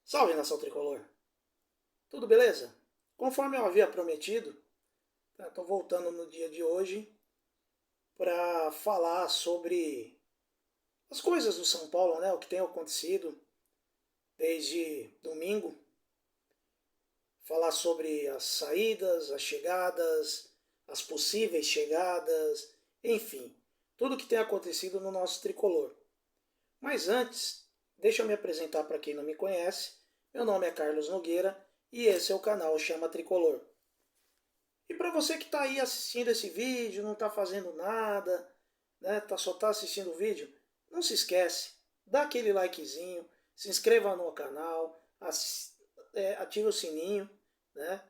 Salve, nação tricolor! Tudo beleza? Conforme eu havia prometido, estou voltando no dia de hoje para falar sobre as coisas do São Paulo, né? O que tem acontecido desde domingo. Falar sobre as saídas, as chegadas, as possíveis chegadas, enfim, tudo o que tem acontecido no nosso tricolor. Mas antes, deixa eu me apresentar para quem não me conhece. Meu nome é Carlos Nogueira e esse é o canal Chama Tricolor. E para você que está aí assistindo esse vídeo, não está fazendo nada, né, só está assistindo o vídeo, não se esquece, dá aquele likezinho, se inscreva no canal, ative o sininho, né?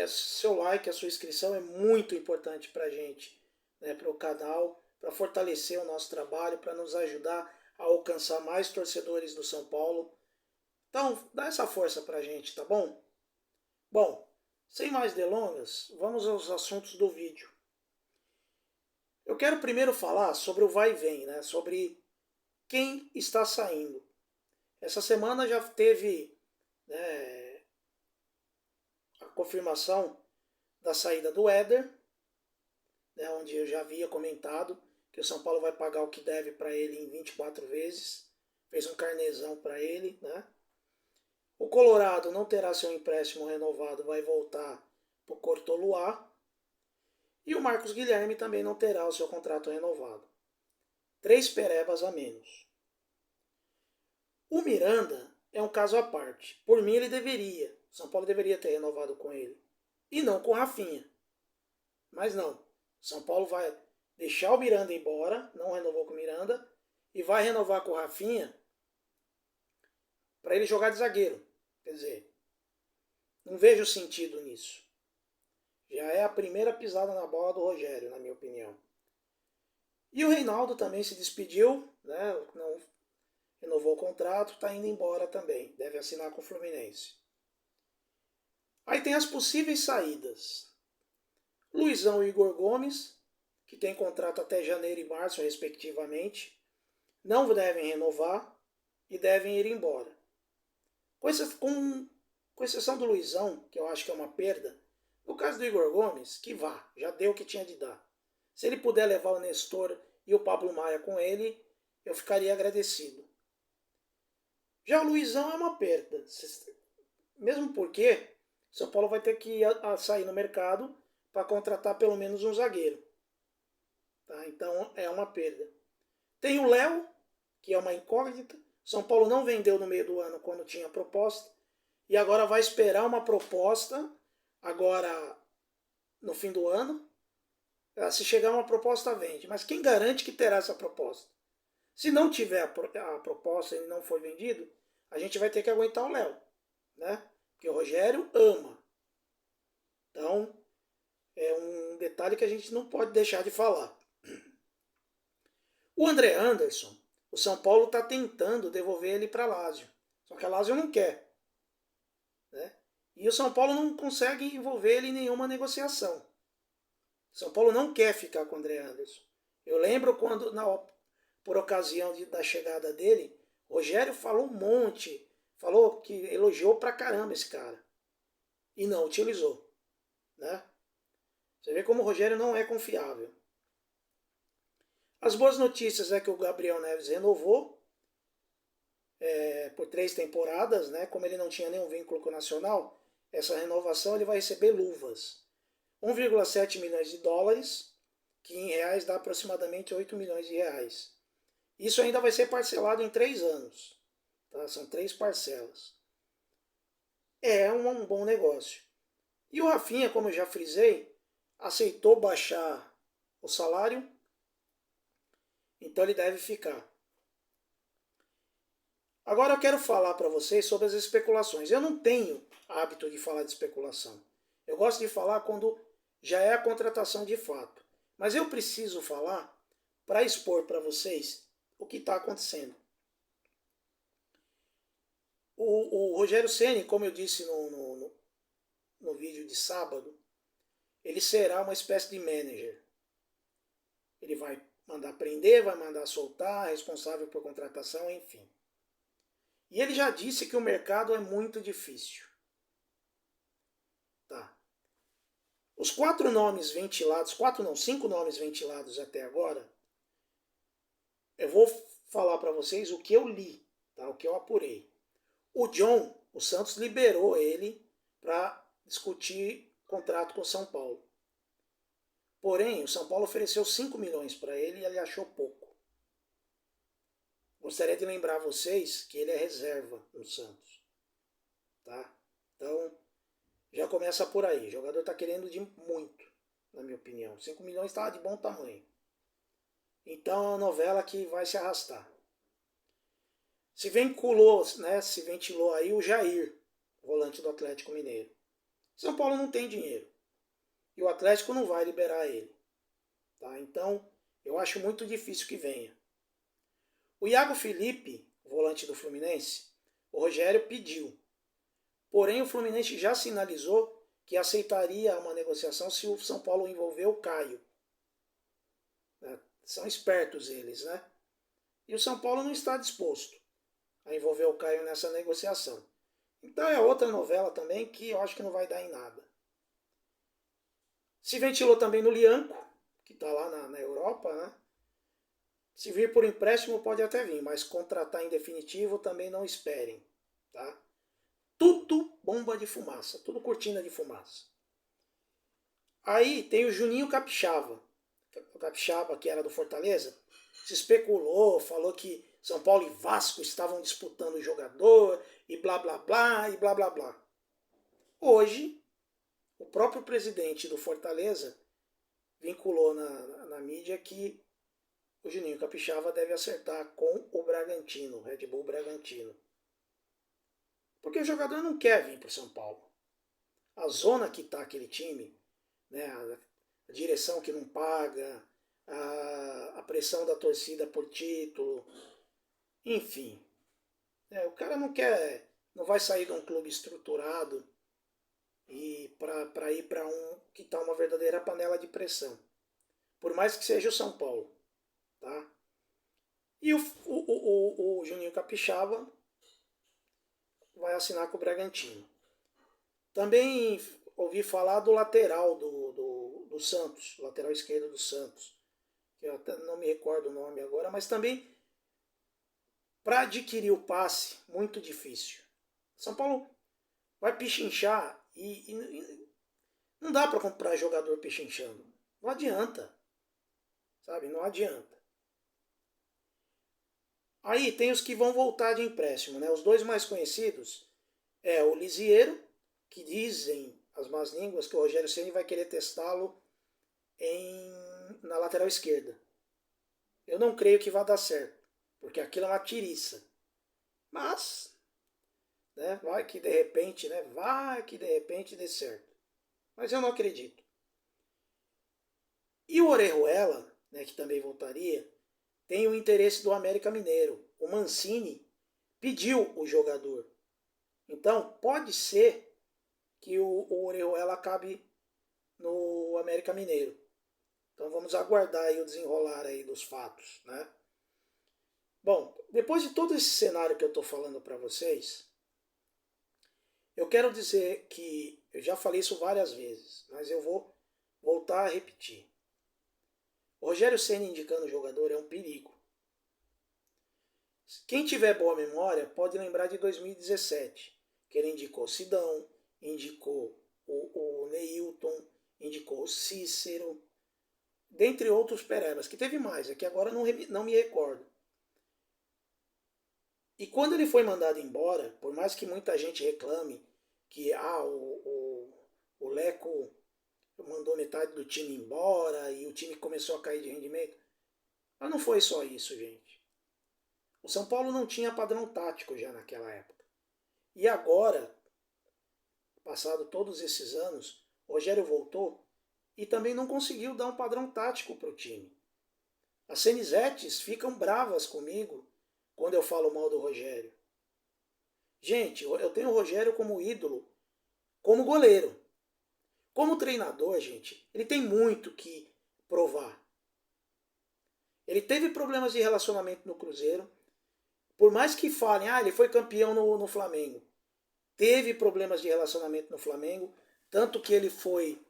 Seu like, a sua inscrição é muito importante para a gente, né, para o canal, para fortalecer o nosso trabalho, para nos ajudar a alcançar mais torcedores do São Paulo. Então, dá essa força para a gente, tá bom? Bom, sem mais delongas, vamos aos assuntos do vídeo. Eu quero primeiro falar sobre o vai e vem, né? Sobre quem está saindo. Essa semana já teve, né, a confirmação da saída do Éder, né, onde eu já havia comentado que o São Paulo vai pagar o que deve para ele em 24 vezes. Fez um carnezão para ele, né? O Colorado não terá seu empréstimo renovado, vai voltar para o Cortoluá. E o Marcos Guilherme também não terá o seu contrato renovado. 3 perebas a menos. O Miranda é um caso à parte. Por mim ele deveria. O São Paulo deveria ter renovado com ele. E não com o Rafinha. Mas não. São Paulo vai deixar o Miranda embora, não renovou com o Miranda, e vai renovar com o Rafinha para ele jogar de zagueiro. Quer dizer, não vejo sentido nisso. Já é a primeira pisada na bola do Rogério, na minha opinião. E o Reinaldo também se despediu, né? Não renovou o contrato, está indo embora também. Deve assinar com o Fluminense. Aí tem as possíveis saídas. Luizão e Igor Gomes, que tem contrato até janeiro e março, respectivamente, não devem renovar e devem ir embora. Com exceção do Luizão, que eu acho que é uma perda, no caso do Igor Gomes, que vá, já deu o que tinha de dar. Se ele puder levar o Nestor e o Pablo Maia com ele, eu ficaria agradecido. Já o Luizão é uma perda, mesmo porque São Paulo vai ter que sair no mercado para contratar pelo menos um zagueiro. Tá? Então é uma perda. Tem o Léo, que é uma incógnita. São Paulo não vendeu no meio do ano quando tinha proposta. E agora vai esperar uma proposta, agora no fim do ano. Se chegar uma proposta, vende. Mas quem garante que terá essa proposta? Se não tiver a proposta e não for vendido, a gente vai ter que aguentar o Léo. Né? Porque o Rogério ama. Então, é um detalhe que a gente não pode deixar de falar. O André Anderson, o São Paulo está tentando devolver ele para a Lazio. Só que a Lazio não quer. Né? E o São Paulo não consegue envolver ele em nenhuma negociação. O São Paulo não quer ficar com o André Anderson. Eu lembro quando, por ocasião da chegada dele, Rogério falou um monte. Falou que elogiou pra caramba esse cara. E não utilizou. Né? Você vê como o Rogério não é confiável. As boas notícias é que o Gabriel Neves renovou por 3 temporadas, né? Como ele não tinha nenhum vínculo com o Nacional, essa renovação ele vai receber luvas. 1,7 milhões de dólares, que em reais dá aproximadamente 8 milhões de reais. Isso ainda vai ser parcelado em 3 anos. Tá? São 3 parcelas. É um bom negócio. E o Rafinha, como eu já frisei, aceitou baixar o salário, então ele deve ficar. Agora eu quero falar para vocês sobre as especulações. Eu não tenho hábito de falar de especulação. Eu gosto de falar quando já é a contratação de fato. Mas eu preciso falar para expor para vocês o que está acontecendo. O Rogério Ceni, como eu disse no vídeo de sábado, ele será uma espécie de manager. Ele vai mandar prender, vai mandar soltar, responsável por contratação, enfim. E ele já disse que o mercado é muito difícil. Tá. Os 4 nomes ventilados, 4 não, 5 nomes ventilados até agora, eu vou falar para vocês o que eu li, tá? O que eu apurei. O John, o Santos liberou ele para discutir contrato com o São Paulo. Porém, o São Paulo ofereceu 5 milhões para ele e ele achou pouco. Gostaria de lembrar a vocês que ele é reserva no Santos. Tá? Então, já começa por aí. O jogador está querendo de muito, na minha opinião. 5 milhões está de bom tamanho. Então é uma novela que vai se arrastar. Se vinculou, né, se ventilou aí o Jair, volante do Atlético Mineiro. São Paulo não tem dinheiro. E o Atlético não vai liberar ele. Tá? Então, eu acho muito difícil que venha. O Iago Felipe, volante do Fluminense, o Rogério pediu. Porém, o Fluminense já sinalizou que aceitaria uma negociação se o São Paulo envolver o Caio. São espertos eles, né? E o São Paulo não está disposto a envolver o Caio nessa negociação. Então é outra novela também que eu acho que não vai dar em nada. Se ventilou também no Lianco, que está lá na Europa, né? Se vir por empréstimo pode até vir, mas contratar em definitivo também não esperem. Tá? Tudo bomba de fumaça, tudo cortina de fumaça. Aí tem o Juninho Capixaba. O Capixaba, que era do Fortaleza, se especulou, falou que São Paulo e Vasco estavam disputando o jogador, e blá blá blá, e blá blá blá. Hoje, o próprio presidente do Fortaleza vinculou na mídia que o Juninho Capixaba deve acertar com o Bragantino, o Red Bull Bragantino. Porque o jogador não quer vir para o São Paulo. A zona que está aquele time, né, a direção que não paga, a pressão da torcida por título, enfim. O cara não quer, não vai sair de um clube estruturado e para ir para um que está uma verdadeira panela de pressão. Por mais que seja o São Paulo. Tá? E o Juninho Capixaba vai assinar com o Bragantino. Também ouvi falar do lateral do Santos, lateral esquerdo do Santos, que eu até não me recordo o nome agora, mas também para adquirir o passe, muito difícil. São Paulo vai pichinchar e não dá para comprar jogador pichinchando. Não adianta. Sabe? Não adianta. Aí tem os que vão voltar de empréstimo, né? Os dois mais conhecidos é o Lisieiro, que dizem as más línguas que o Rogério Ceni vai querer testá-lo na lateral esquerda. Eu não creio que vá dar certo, porque aquilo é uma tiriça. Mas, né, vai que de repente dê certo. Mas eu não acredito. E o Orejuela, né, que também voltaria, tem o interesse do América Mineiro. O Mancini pediu o jogador. Então, pode ser que o Orejuela acabe no América Mineiro. Então vamos aguardar aí o desenrolar aí dos fatos, né? Bom, depois de todo esse cenário que eu estou falando para vocês, eu quero dizer que eu já falei isso várias vezes, mas eu vou voltar a repetir. O Rogério Ceni indicando o jogador é um perigo. Quem tiver boa memória pode lembrar de 2017, que ele indicou Sidão, indicou o Neilton, indicou o Cícero, dentre outros perebas, que teve mais, é que agora não me recordo. E quando ele foi mandado embora, por mais que muita gente reclame que o Leco mandou metade do time embora e o time começou a cair de rendimento, mas não foi só isso, gente. O São Paulo não tinha padrão tático já naquela época. E agora, passado todos esses anos, o Rogério voltou e também não conseguiu dar um padrão tático para o time. As Cenizetes ficam bravas comigo quando eu falo mal do Rogério. Gente, eu tenho o Rogério como ídolo, como goleiro. Como treinador, gente, ele tem muito que provar. Ele teve problemas de relacionamento no Cruzeiro, Por mais que falem, ele foi campeão no Flamengo. Teve problemas de relacionamento no Flamengo, tanto que ele foi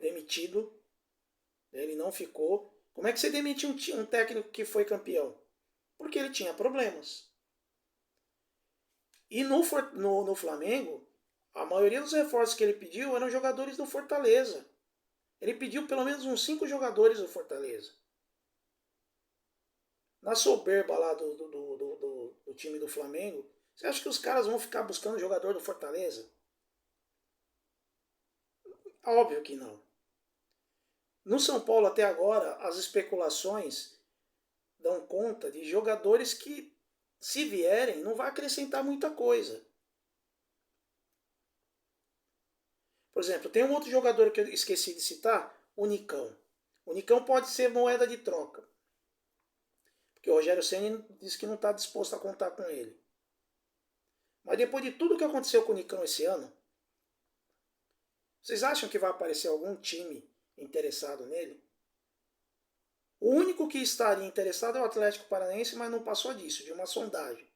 demitido, ele não ficou. Como é que você demite um técnico que foi campeão? Porque ele tinha problemas. E no Flamengo, a maioria dos reforços que ele pediu eram jogadores do Fortaleza. Ele pediu pelo menos uns 5 jogadores do Fortaleza. Na soberba lá do time do Flamengo, você acha que os caras vão ficar buscando jogador do Fortaleza? Óbvio que não. No São Paulo até agora, as especulações dão conta de jogadores que, se vierem, não vai acrescentar muita coisa. Por exemplo, tem um outro jogador que eu esqueci de citar, o Nicão. O Nicão pode ser moeda de troca. Porque o Rogério Ceni disse que não está disposto a contar com ele. Mas depois de tudo que aconteceu com o Nicão esse ano, vocês acham que vai aparecer algum time interessado nele? O único que estaria interessado é o Atlético Paranaense, mas não passou disso, de uma sondagem.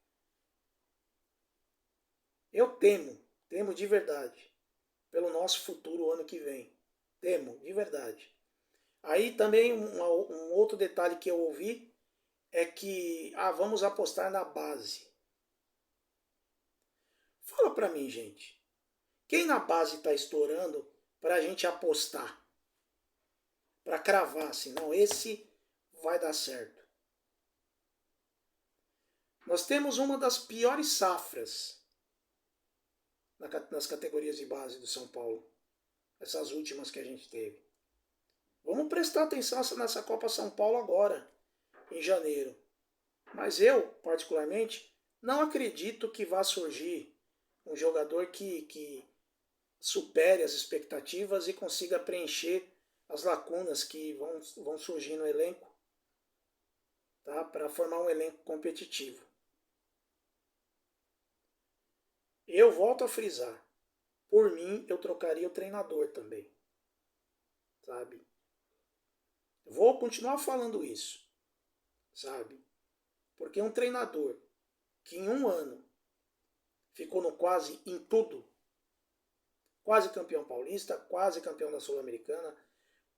Eu temo de verdade, pelo nosso futuro ano que vem. Temo, de verdade. Aí também um outro detalhe que eu ouvi é que vamos apostar na base. Fala pra mim, gente. Quem na base está estourando para a gente apostar? Para cravar assim, não, esse vai dar certo. Nós temos uma das piores safras nas categorias de base do São Paulo. Essas últimas que a gente teve. Vamos prestar atenção nessa Copa São Paulo agora, em janeiro. Mas eu, particularmente, não acredito que vá surgir um jogador que supere as expectativas e consiga preencher as lacunas que vão surgir no elenco, tá? Para formar um elenco competitivo. Eu volto a frisar. Por mim, eu trocaria o treinador também. Sabe? Vou continuar falando isso. Sabe? Porque um treinador que em um ano ficou no quase em tudo, quase campeão paulista, quase campeão da Sul-Americana,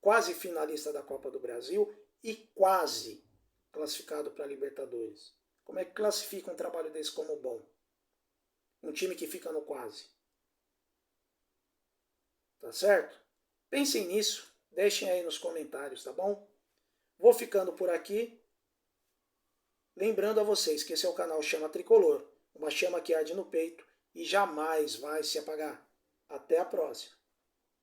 quase finalista da Copa do Brasil e quase classificado para a Libertadores. Como é que classifica um trabalho desse como bom? Um time que fica no quase. Tá certo? Pensem nisso, deixem aí nos comentários, tá bom? Vou ficando por aqui. Lembrando a vocês que esse é o canal Chama Tricolor, uma chama que arde no peito e jamais vai se apagar. Até a próxima.